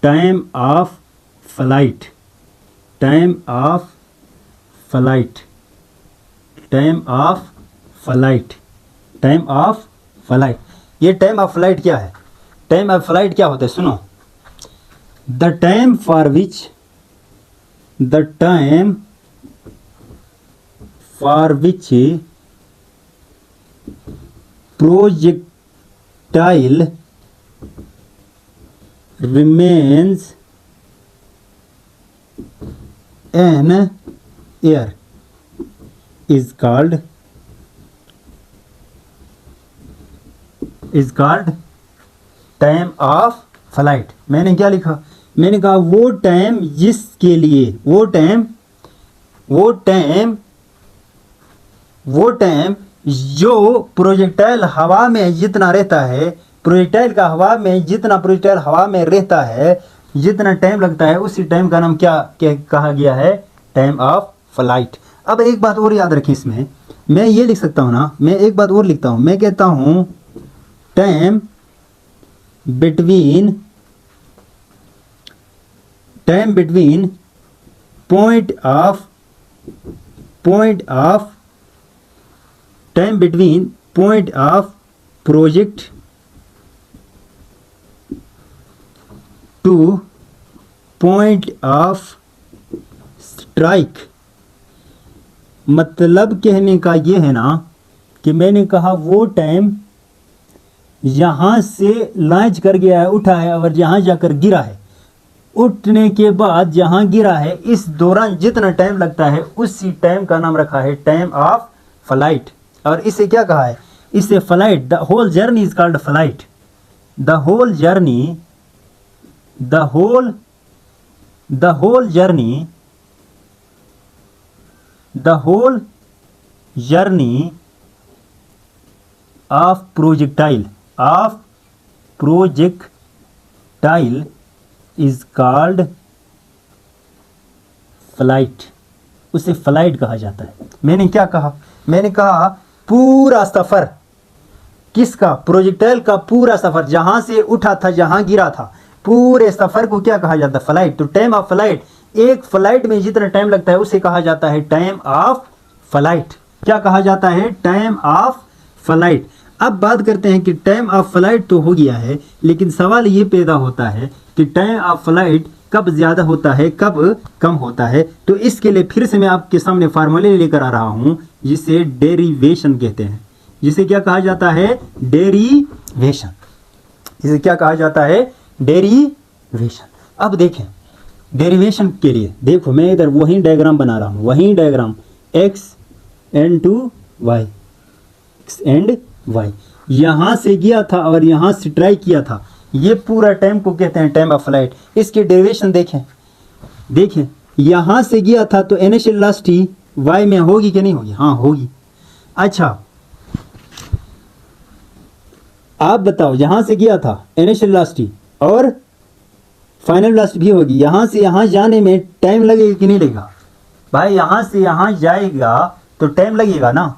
Time of flight, time of flight, time of flight, time of flight. ये time of flight क्या है? Time of flight क्या होता है? सुनो, the time for which, the time for which projectile remains in air is called time of flight. मैंने क्या लिखा? मैंने कहा वो टाइम जिसके लिए, वो टाइम जो प्रोजेक्टाइल हवा में जितना रहता है, प्रोजेक्टाइल हवा में रहता है, जितना टाइम लगता है, उसी टाइम का नाम क्या कहा गया है? Time of flight. अब एक बात और याद रखें, इसमें मैं ये लिख सकता हूँ ना, मैं एक बात और लिखता हूँ, मैं कहता हूँ time between point of project two point of strike. मतलब कहने का ये है ना कि मैंने कहा वो टाइम यहाँ से लॉन्च कर गया है, उठा है, और जहाँ जाकर गिरा है, उठने के बाद जहाँ गिरा है, इस दौरान जितना टाइम लगता है, उसी टाइम का नाम रखा है टाइम ऑफ फ्लाइट। और इसे क्या कहा है? इसे flight, the whole journey is called flight. The whole journey of projectile is called flight. उसे फ्लाइट कहा जाता है। मैंने क्या कहा? मैंने कहा पूरा सफर, किसका? प्रोजेक्टाइल का पूरा सफर, जहां से उठा था, जहां गिरा था, पूरे सफर को क्या कहा जाता है? फ्लाइट। तो टाइम ऑफ फ्लाइट, एक फ्लाइट में जितना टाइम लगता है, उसे कहा जाता है टाइम ऑफ फ्लाइट। क्या कहा जाता है? Time of flight. अब बात करते हैं कि टाइम ऑफ फ्लाइट तो हो गया है, लेकिन सवाल ये पैदा होता है कि टाइम ऑफ फ्लाइट कब ज़्यादा होता है, कब कम होता है। तो इसके लिए फिर से मैं आपके सामने फार्मूले लेकर आ रहा हूँ, जिसे डेरिवेशन कहते हैं। जिसे क्या कहा जाता है? डेरिवेशन। इसे क्या कहा जाता है? डेरिवेशन। अब देखें, डेरिवेशन के लिए देखो, मैं इधर वही डायग्राम बना रहा हूँ, वही diagram x and y, x and y। यहाँ से गया था और यहाँ से ट्राई किया था, ये पूरा टाइम को कहते हैं टाइम ऑफ फ्लाइट। इसकी डेरिवेशन देखें, यहाँ से गया था तो इनिशियल वेलोसिटी y में होगी कि नहीं होगी? हाँ, होगी। अच्छा, आप बताओ, यहाँ से गया था इनिशियल वेलोसिटी और फाइनल वेलोसिटी भी होगी। यहाँ से यहाँ जाने में टाइम लगेगा कि नहीं लगेगा? भाई यहाँ से यहाँ जाएगा तो टाइम लगेगा ना,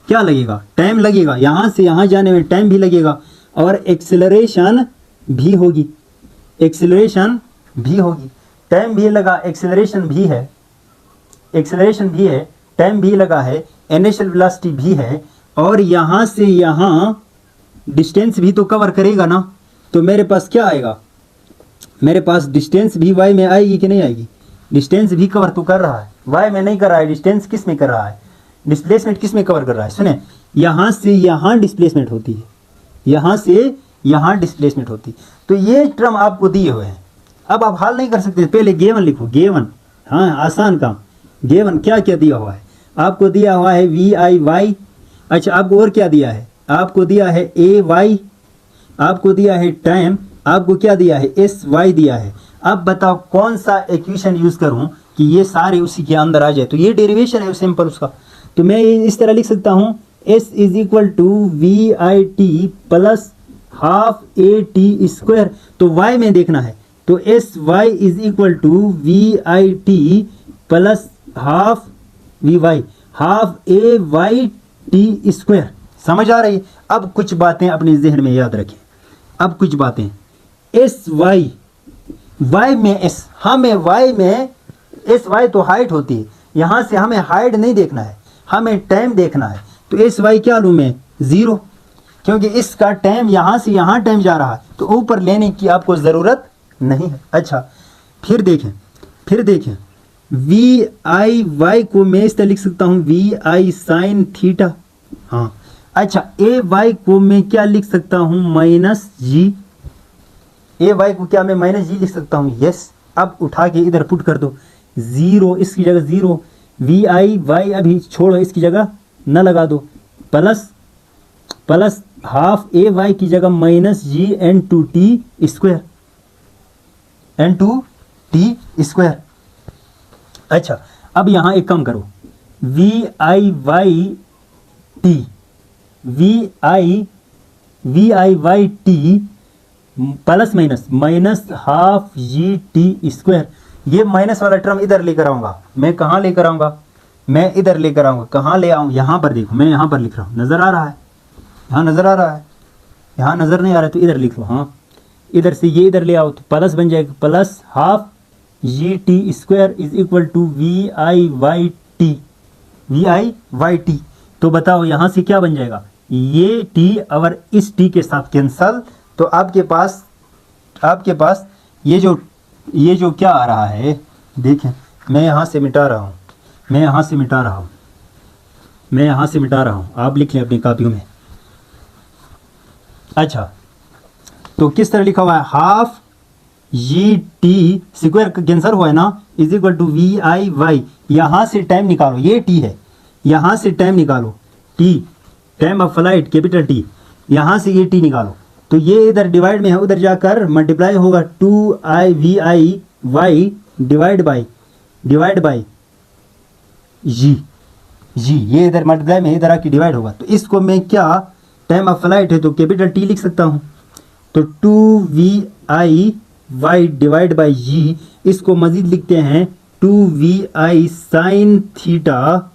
क्या लगेगा? टाइम लगेगा। यहाँ से यहाँ जाने में टाइम भी लगेगा और एक्सेलरेशन भी होगी, टाइम भी लगा, एक्सेलरेशन भी है, टाइम भी लगा है, इनिशियल वेलोसिटी भी है, और यहाँ से यहाँ डिस्टेंस भी तो कवर करेगा ना। तो मेरे पास क्या आएगा? मेरे पास डिस्टेंस भी y में आएगी कि नहीं आएगी? डिस्टेंस भी कवर तो कर रहा है, y में नहीं कर रहा है। डिस्टेंस किस में कर रहा है? डिस्प्लेसमेंट किस में कवर कर रहा है? सुने, यहाँ से यहाँ डिस्प्लेसमेंट होती है, यहाँ से यहाँ डिस्प्लेसमेंट होती है। तो ये टर्म आपको दिए हुए हैं। अब आप हल नहीं कर सकते, पहले गिवन लिखो, गिवन। हाँ, आसान काम। गिवन क्या क्या दिया हुआ है? आपको दिया हुआ है VI। अच्छा, आपको और क्या दिया है? आपको दिया है AY, आपको दिया है टाइम, आपको क्या दिया है? SY दिया है। अब बताओ कौन सा इक्वेशन यूज करूं कि ये सारे उसी के अंदर आ जाए? तो ये डेरिवेशन है सिंपल उसका। तो मैं इस तरह लिख सकता हूं, S is equal to VIT plus half AT²। तो y में देखना है, तो SY is equal to VIT plus half VY, half AYT²। समझ आ रही है? अब कुछ बातें अपने जहन में याद रखें। अब कुछ बातें, SY y में s, हमें y में एस वाई तो हाइट होती है, यहाँ से हमें हाइट नहीं देखना है, हमें टाइम देखना है। तो एस वाई क्या लूँ मैं 0, क्योंकि इसका टाइम यहाँ से यहाँ टाइम जा रहा है, तो ऊपर लेने की आपको ज़रूरत नहीं है। अच्छा फिर देखें वी आई वाई को मैं इस तरह लिख सकता हूँ वी आई साइन थीटा। हाँ अच्छा, ए वाई को मैं क्या लिख सकता हूँ माइनस जी, ए वाई को क्या मैं माइनस जी लिख सकता हूँ, यस। अब उठा के इधर पुट कर दो, 0 इसकी जगह 0, वी आई वाई अभी छोड़ो, इसकी जगह न लगा दो, प्लस हाफ ए वाई की जगह minus G into T square, अच्छा अब यहाँ एक कम करो, V I Y Y T plus minus half G T square. ये माइनस वाला टर्म इधर लेकर आऊँगा, मैं कहाँ लेकर आऊँगा, मैं इधर लेकर आऊँगा, कहाँ ले आऊँ, यहाँ पर देखो, मैं यहाँ पर लिख रहा हूँ, नज़र आ रहा है, यहाँ नज़र आ रहा है, यहाँ नज़र नहीं आ रहा है तो इधर लिख लो। हाँ इधर से ये इधर ले आओ तो प्लस बन जाएगा, plus half G T square is equal to V I Y T. तो बताओ यहाँ से क्या बन जाएगा, ये टी और इस टी के साथ कैंसल, तो आपके पास ये जो क्या आ रहा है, देखें मैं यहाँ से मिटा रहा हूँ, आप लिख लें अपनी कॉपियों में। अच्छा तो किस तरह लिखा हुआ है, half G T square cancel हुआ है ना, is equal to V I Y, यहाँ से टाइम निकालो, ये टी है, यहाँ से टाइम निकालो, T time of flight capital T, यहाँ से ये टी निकालो, तो ये इधर डिवाइड में है, उधर जाकर मल्टीप्लाई होगा, 2 I V I Y divide by जी, ये इधर मल्टीप्लाई में इधर आके डिवाइड होगा, तो इसको मैं क्या, टाइम ऑफ फ्लाइट है तो कैपिटल टी लिख सकता हूँ, तो 2 V I Y divide by G, इसको मजीद लिखते हैं 2 V I sine theta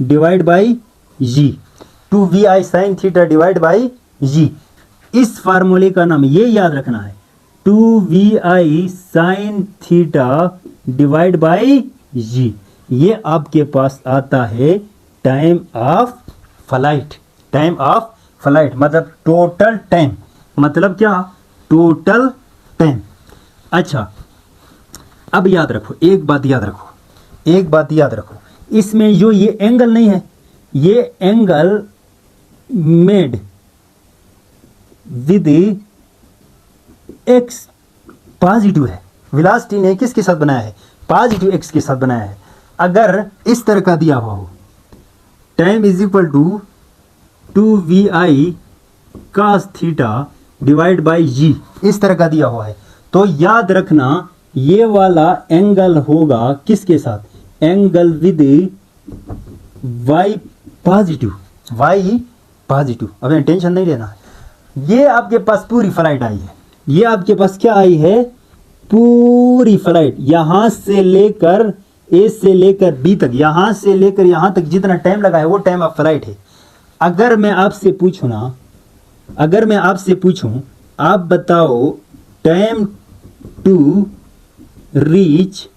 divide by G, 2 V I sine theta divide by G. इस फार्मूले का नाम ये याद रखना है, 2 V I sine theta divide by जी, ये आपके पास आता है टाइम ऑफ फ्लाइट, मतलब टोटल टाइम, मतलब क्या, टोटल टाइम। अच्छा अब याद रखो, एक बात याद रखो, इसमें जो ये एंगल नहीं है, ये angle made with x positive है, वेलोसिटी ने किसके साथ बनाया है, पॉजिटिव एक्स के साथ बनाया है। अगर इस तरह का दिया हुआ हो, time is equal to 2 V I cos theta divide by G, इस तरह का दिया हुआ है, तो याद रखना ये वाला एंगल होगा किसके साथ, एंगल विद वाई पॉजिटिव, अब टेंशन नहीं लेना। ये आपके पास पूरी फ्लाइट आई है, ये आपके पास क्या आई है, पूरी फ्लाइट, यहाँ से लेकर ए से लेकर बी तक, यहाँ से लेकर यहाँ तक जितना टाइम लगा है वो टाइम ऑफ फ्लाइट है। अगर मैं आपसे पूछूं आप बताओ time to reach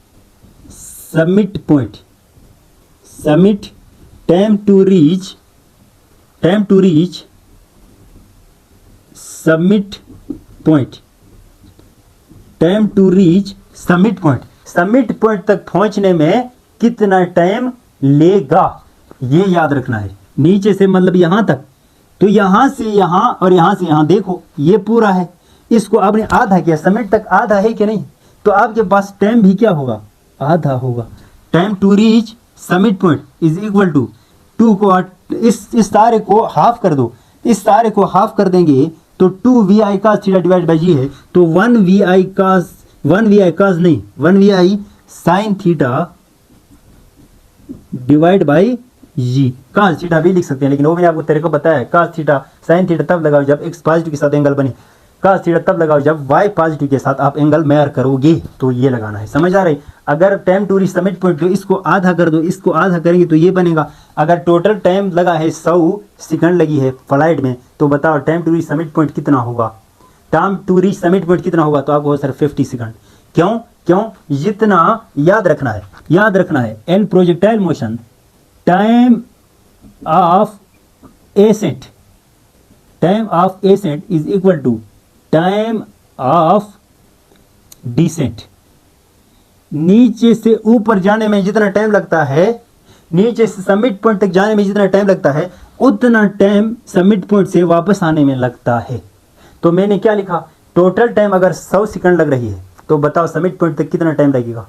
summit point, time to reach summit point तक पहुंचने में कितना टाइम लेगा, ये याद रखना है। नीचे से मतलब यहाँ तक, तो यहाँ से यहाँ और यहाँ से यहाँ, देखो ये पूरा है, इसको आपने आधा किया, समिट तक आधा है कि नहीं, तो आपके पास टाइम भी क्या होगा, आधा होगा। Time to reach summit point is equal to 2 को इस सारे को हाफ कर दो, इस सारे को हाफ कर देंगे तो 2 V I cos theta divide by G है, तो 1 V I sine theta divide by G, cos theta भी लिख सकते हैं, लेकिन वो मैंने आपको तरीका बताया है, cos थीटा साइन थीटा तब लगाओ जब x पॉजिटिव के साथ एंगल बने, cos थीटा तब लगाओ जब y पॉजिटिव के साथ आप एंगल मेजर करोगे, तो ये लगाना है, समझ आ रही। अगर time to reach summit point तो इसको आधा कर दो, इसको आधा करेंगे तो ये बनेगा। अगर टोटल टाइम लगा है 100 सेकंड लगी है फ्लाइट में, तो बताओ time to reach summit point कितना होगा, time to reach summit point कितना होगा, तो आपको हो सर 50 सेकंड। क्यों क्यों जितना याद रखना है in projectile motion time of ascent is equal to time of descent. नीचे से ऊपर जाने में जितना टाइम लगता है, नीचे से समिट पॉइंट तक जाने में जितना टाइम लगता है, उतना टाइम समिट पॉइंट से वापस आने में लगता है। तो मैंने क्या लिखा, टोटल टाइम अगर 100 सेकंड लग रही है तो बताओ समिट पॉइंट तक कितना टाइम लगेगा,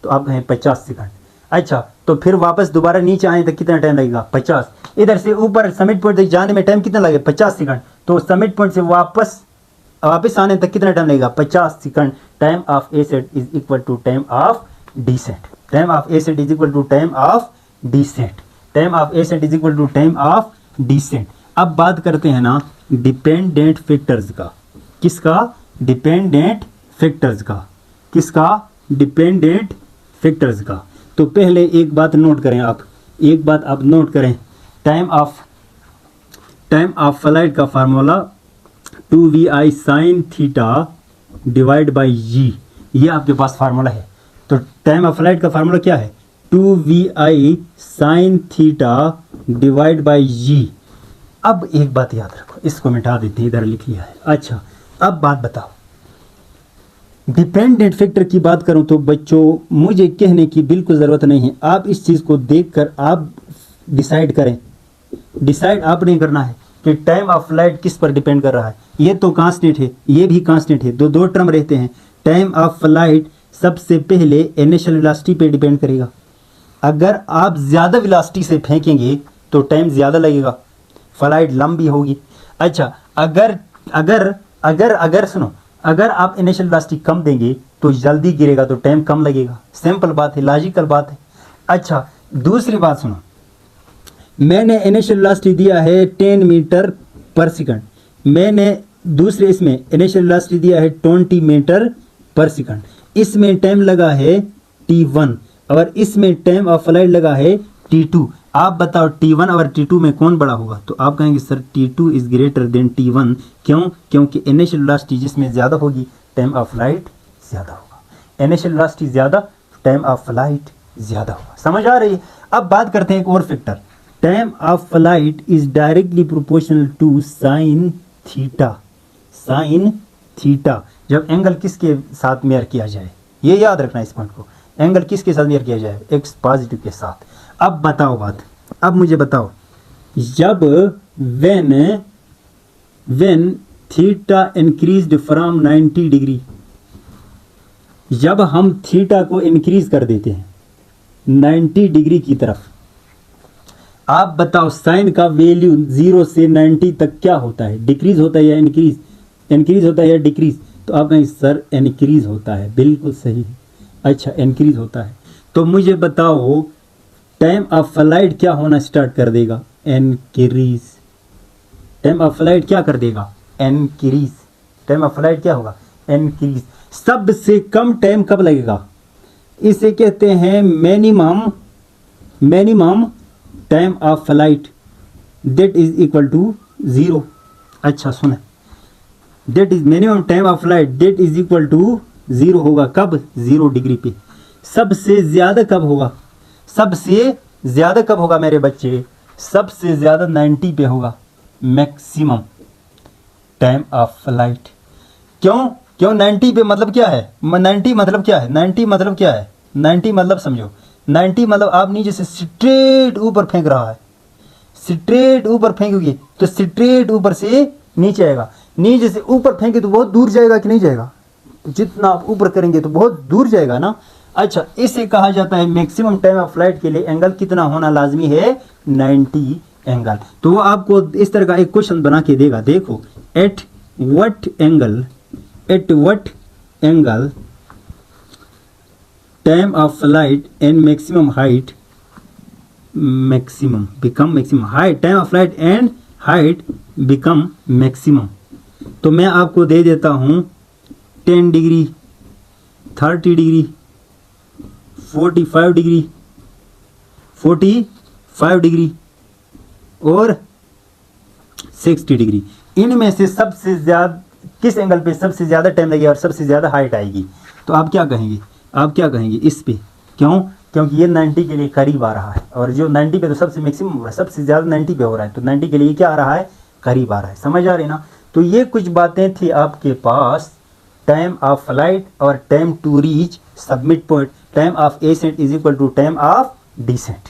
तो आप कहें 50 सेकंड। अच्छा, तो फिर वापस दोबारा नीचे आने तक कितना टाइम लगेगा, 50। इधर से ऊपर समिट पॉइंट तक जाने में टाइम कितना लगेगा, 50 सेकंड। तो समिट पॉइंट से वापस आने तक कितना टाइम लगेगा, 50 second. Time of ascent is equal to time of descent. Time of ascent is equal to time of descent. Time of ascent is equal to time of descent. अब बात करते हैं ना डिपेंडेंट फैक्टर्स का। किसका, dependent factors का। किसका, dependent factors का। तो पहले एक बात नोट करें आप, एक बात आप नोट करें, टाइम ऑफ फ्लाइट का formula 2vi sin theta divide by जी, ये आपके पास फार्मूला है। तो टाइम ऑफ फ्लाइट का फार्मूला क्या है, 2vi sin theta divide by g. अब एक बात याद रखो, इसको मिटा देते हैं, इधर लिख लिया है। अच्छा, अब बात बताओ, डिपेंडेंट फैक्टर की बात करूं तो बच्चों मुझे कहने की बिल्कुल ज़रूरत नहीं है, आप इस चीज़ को देखकर आप डिसाइड करें। डिसाइड आपने करना है कि टाइम ऑफ फ्लाइट किस पर डिपेंड कर रहा है। ये तो कांस्टेंट है, ये भी कांस्टेंट है, दो टर्म रहते हैं। टाइम ऑफ फ्लाइट सबसे पहले इनिशियल वेलोसिटी पे डिपेंड करेगा। अगर आप ज़्यादा वेलोसिटी से फेंकेंगे तो टाइम ज़्यादा लगेगा, फ्लाइट लंबी होगी। अच्छा, अगर सुनो, अगर आप इनिशियल वेलोसिटी कम देंगे तो जल्दी गिरेगा तो टाइम कम लगेगा। सिंपल बात है, लॉजिकल बात है। अच्छा, दूसरी बात सुनो, मैंने इनिशियल वेलोसिटी दिया है 10 मीटर पर सेकंड, मैंने दूसरे इसमें इनिशियल वेलोसिटी दिया है 20 मीटर पर सेकंड। इसमें टाइम लगा है t1 और इसमें टाइम ऑफ फ्लाइट लगा है t2। आप बताओ t1 और t2 में कौन बड़ा होगा, तो आप कहेंगे sir t2 is greater than t1। क्यों, क्योंकि इनिशियल वेलोसिटी जिसमें ज़्यादा होगी टाइम ऑफ फ्लाइट ज़्यादा होगा। इनिशियल वेलोसिटी ज़्यादा, टाइम ऑफ फ्लाइट ज़्यादा होगा। समझ आ रही है। अब बात करते हैं एक और factor, time of flight is directly proportional to sine theta. Sine theta, जब एंगल किसके साथ मेयर किया जाए, ये याद रखना इस पॉइंट को, एंगल किसके साथ मेयर किया जाए, एक्स पॉजिटिव के साथ। अब बताओ बात, अब मुझे बताओ, जब when theta increased from 90 degree, जब हम थीटा को इंक्रीज कर देते हैं 90 डिग्री की तरफ, आप बताओ साइन का वैल्यू 0 से 90 तक क्या होता है, डिक्रीज होता है या इंक्रीज, इंक्रीज होता है या डिक्रीज। तो आप कहें सर इंक्रीज होता है, बिल्कुल सही है। अच्छा, इंक्रीज होता है, तो मुझे बताओ टाइम ऑफ फ्लाइट क्या होना स्टार्ट कर देगा, इंक्रीज। टाइम ऑफ फ्लाइट क्या कर देगा, इंक्रीज। टाइम ऑफ फ्लाइट क्या होगा, इंक्रीज। सबसे कम टाइम कब लगेगा, इसे कहते हैं minimum time of flight, that is equal to 0। अच्छा सुने, that is minimum time of flight that is equal to 0 होगा कब, 0 डिग्री पे। सबसे ज़्यादा कब होगा, सबसे ज़्यादा कब होगा मेरे बच्चे, सबसे ज़्यादा 90 पे होगा, मैक्सिमम टाइम ऑफ फ्लाइट। क्यों क्यों 90 पे, मतलब क्या है 90 मतलब क्या है, 90 मतलब क्या है, 90 मतलब समझो, 90 मतलब आप नीचे से स्ट्रेट ऊपर फेंक रहा है, स्ट्रेट ऊपर फेंकोगे तो स्ट्रेट ऊपर से नीचे आएगा, नीचे से ऊपर फेंके तो बहुत दूर जाएगा कि नहीं जाएगा, जितना आप ऊपर करेंगे तो बहुत दूर जाएगा ना। अच्छा, इसे कहा जाता है मैक्सिमम टाइम ऑफ फ्लाइट के लिए एंगल कितना होना लाजमी है, 90 एंगल। तो वो आपको इस तरह का एक क्वेश्चन बना के देगा, देखो, at what angle time of flight and maximum height height, time of flight and height become maximum. तो मैं आपको दे देता हूँ 10 डिग्री, 30 डिग्री, 45 डिग्री, 45 डिग्री और 60 डिग्री। इनमें से सबसे ज़्यादा किस एंगल पे सबसे ज़्यादा टाइम लगेगा और सबसे ज़्यादा हाइट आएगी, तो आप क्या कहेंगे, आप क्या कहेंगे इस पे, क्यों, क्योंकि ये 90 के लिए करीब आ रहा है, और जो 90 पे तो सबसे मैक्सिमम हो रहा है, सबसे ज़्यादा 90 पे हो रहा है, तो 90 के लिए क्या आ रहा है, करीब आ रहा है। समझ आ रही ना। तो ये कुछ बातें थी आपके पास, टाइम ऑफ फ्लाइट और time to reach summit point, time of ascent is equal to time of decent.